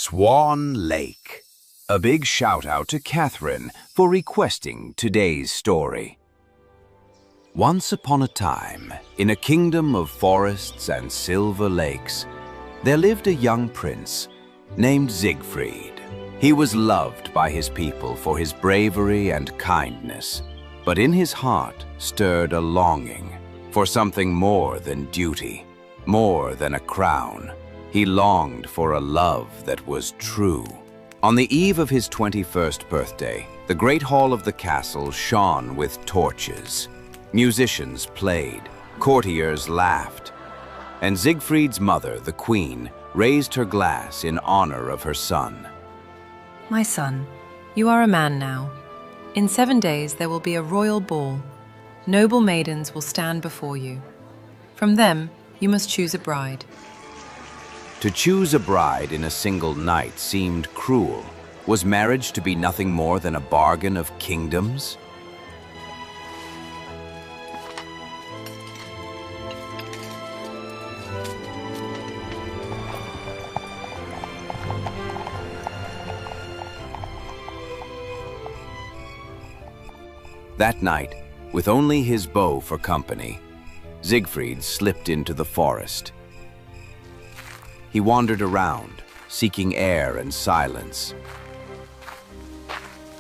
Swan Lake. A big shout out to Catherine for requesting today's story. Once upon a time, in a kingdom of forests and silver lakes, there lived a young prince named Siegfried. He was loved by his people for his bravery and kindness, but in his heart stirred a longing for something more than duty, more than a crown. He longed for a love that was true. On the eve of his 21st birthday, the great hall of the castle shone with torches. Musicians played, courtiers laughed, and Siegfried's mother, the queen, raised her glass in honor of her son. My son, you are a man now. In 7 days there will be a royal ball. Noble maidens will stand before you. From them, you must choose a bride. To choose a bride in a single night seemed cruel. Was marriage to be nothing more than a bargain of kingdoms? That night, with only his bow for company, Siegfried slipped into the forest. He wandered around, seeking air and silence.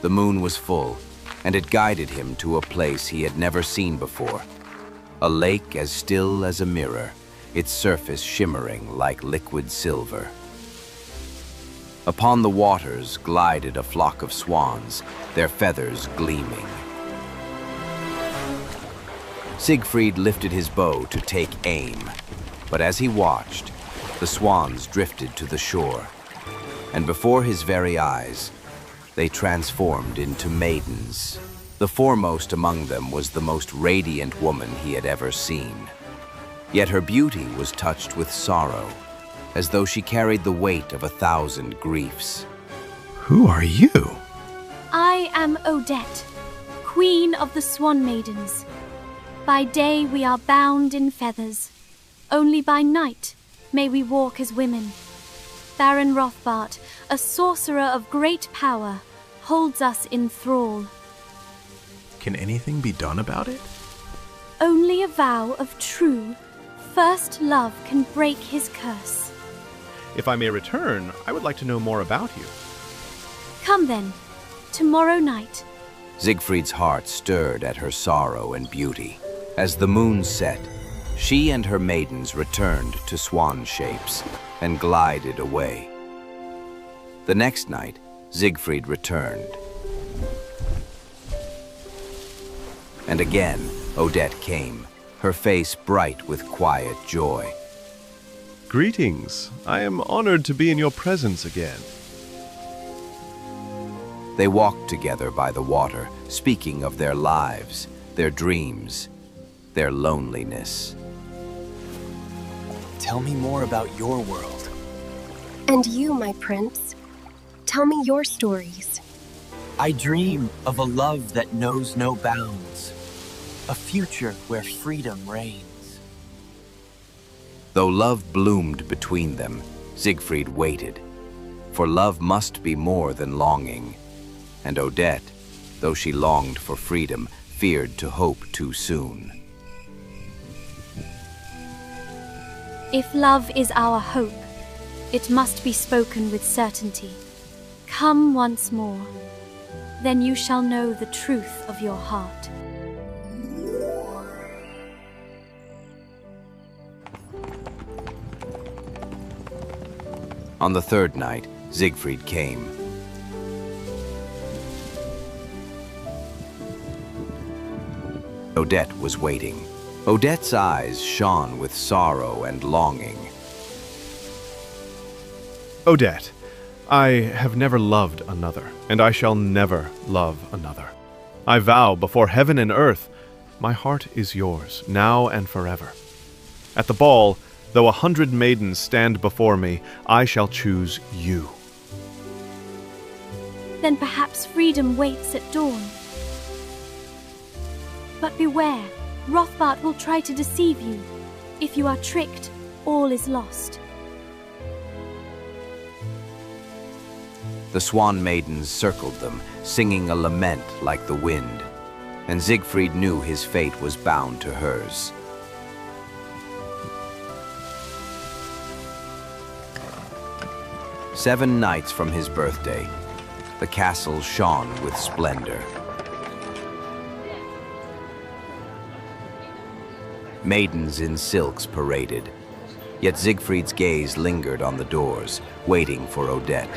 The moon was full, and it guided him to a place he had never seen before. A lake as still as a mirror, its surface shimmering like liquid silver. Upon the waters glided a flock of swans, their feathers gleaming. Siegfried lifted his bow to take aim, but as he watched, the swans drifted to the shore, and before his very eyes, they transformed into maidens. The foremost among them was the most radiant woman he had ever seen. Yet her beauty was touched with sorrow, as though she carried the weight of 1,000 griefs. Who are you? I am Odette, queen of the Swan Maidens. By day we are bound in feathers. Only by night may we walk as women. Baron Rothbart, a sorcerer of great power, holds us in thrall. Can anything be done about it? Only a vow of true, first love can break his curse. If I may return, I would like to know more about you. Come then, tomorrow night. Siegfried's heart stirred at her sorrow and beauty. As the moon set, she and her maidens returned to swan shapes and glided away. The next night, Siegfried returned. And again, Odette came, her face bright with quiet joy. Greetings. I am honored to be in your presence again. They walked together by the water, speaking of their lives, their dreams, their loneliness. Tell me more about your world. And you, my prince, tell me your stories. I dream of a love that knows no bounds, a future where freedom reigns. Though love bloomed between them, Siegfried waited, for love must be more than longing, and Odette, though she longed for freedom, feared to hope too soon. If love is our hope, it must be spoken with certainty. Come once more, then you shall know the truth of your heart. On the third night, Siegfried came. Odette was waiting. Odette's eyes shone with sorrow and longing. Odette, I have never loved another, and I shall never love another. I vow before heaven and earth, my heart is yours, now and forever. At the ball, though 100 maidens stand before me, I shall choose you. Then perhaps freedom waits at dawn. But beware, Rothbart will try to deceive you. If you are tricked, all is lost. The Swan Maidens circled them, singing a lament like the wind, and Siegfried knew his fate was bound to hers. Seven nights from his birthday, the castle shone with splendor. Maidens in silks paraded, yet Siegfried's gaze lingered on the doors, waiting for Odette.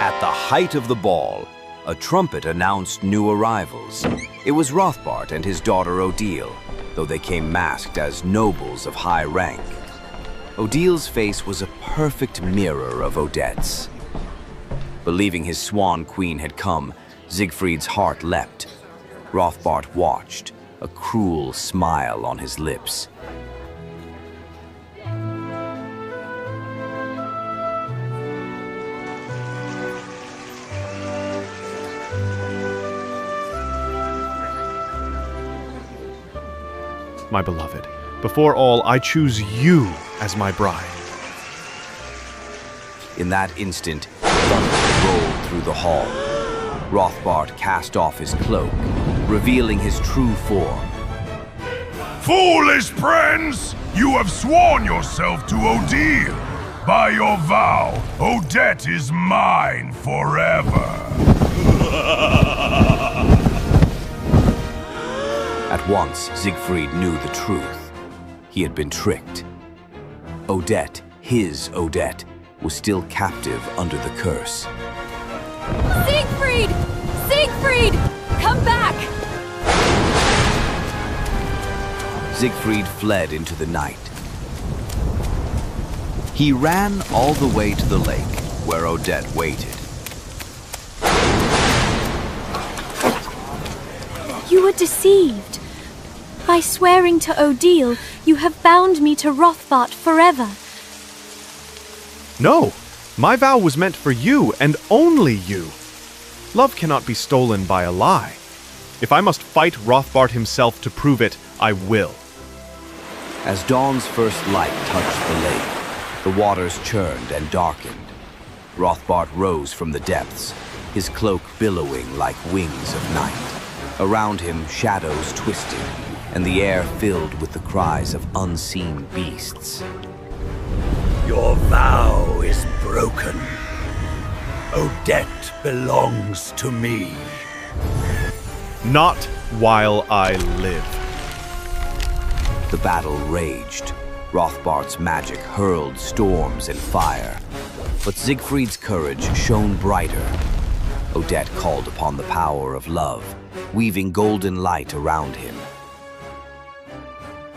At the height of the ball, a trumpet announced new arrivals. It was Rothbart and his daughter Odile, though they came masked as nobles of high rank. Odile's face was a perfect mirror of Odette's. Believing his swan queen had come, Siegfried's heart leapt. Rothbart watched, a cruel smile on his lips. My beloved, before all, I choose you as my bride. In that instant, thunder rolled through the hall. Rothbart cast off his cloak, revealing his true form. Foolish prince! You have sworn yourself to Odile. By your vow, Odette is mine forever. At once, Siegfried knew the truth. He had been tricked. Odette, his Odette, was still captive under the curse. Siegfried! Siegfried! Come back! Siegfried fled into the night. He ran all the way to the lake, where Odette waited. You were deceived. By swearing to Odile, you have bound me to Rothbart forever. No, my vow was meant for you and only you. Love cannot be stolen by a lie. If I must fight Rothbart himself to prove it, I will. As dawn's first light touched the lake, the waters churned and darkened. Rothbart rose from the depths, his cloak billowing like wings of night. Around him, shadows twisted, and the air filled with the cries of unseen beasts. Your vow is broken. Odette belongs to me. Not while I live. The battle raged. Rothbart's magic hurled storms and fire. But Siegfried's courage shone brighter. Odette called upon the power of love, weaving golden light around him.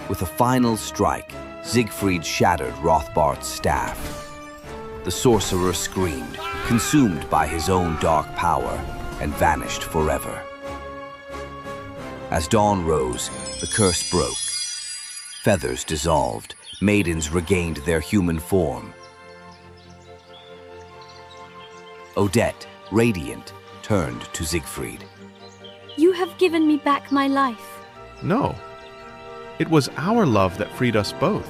With a final strike, Siegfried shattered Rothbart's staff. The sorcerer screamed, consumed by his own dark power, and vanished forever. As dawn rose, the curse broke. Feathers dissolved, maidens regained their human form. Odette, radiant, turned to Siegfried. You have given me back my life. No. It was our love that freed us both.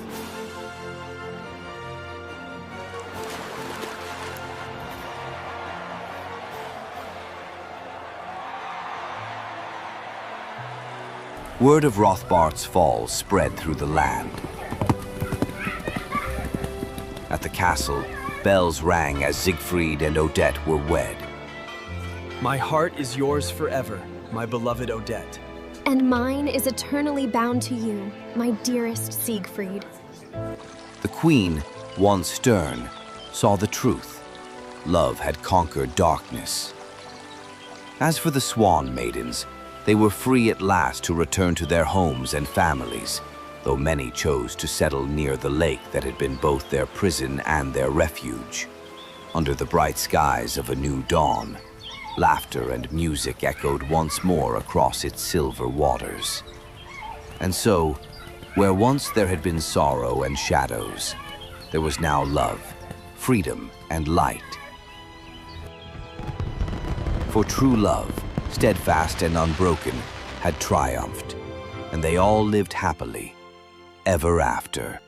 Word of Rothbart's fall spread through the land. At the castle, bells rang as Siegfried and Odette were wed. My heart is yours forever, my beloved Odette. And mine is eternally bound to you, my dearest Siegfried. The queen, once stern, saw the truth. Love had conquered darkness. As for the Swan Maidens, they were free at last to return to their homes and families, though many chose to settle near the lake that had been both their prison and their refuge. Under the bright skies of a new dawn, laughter and music echoed once more across its silver waters. And so, where once there had been sorrow and shadows, there was now love, freedom, and light. For true love, steadfast and unbroken, had triumphed, and they all lived happily, ever after.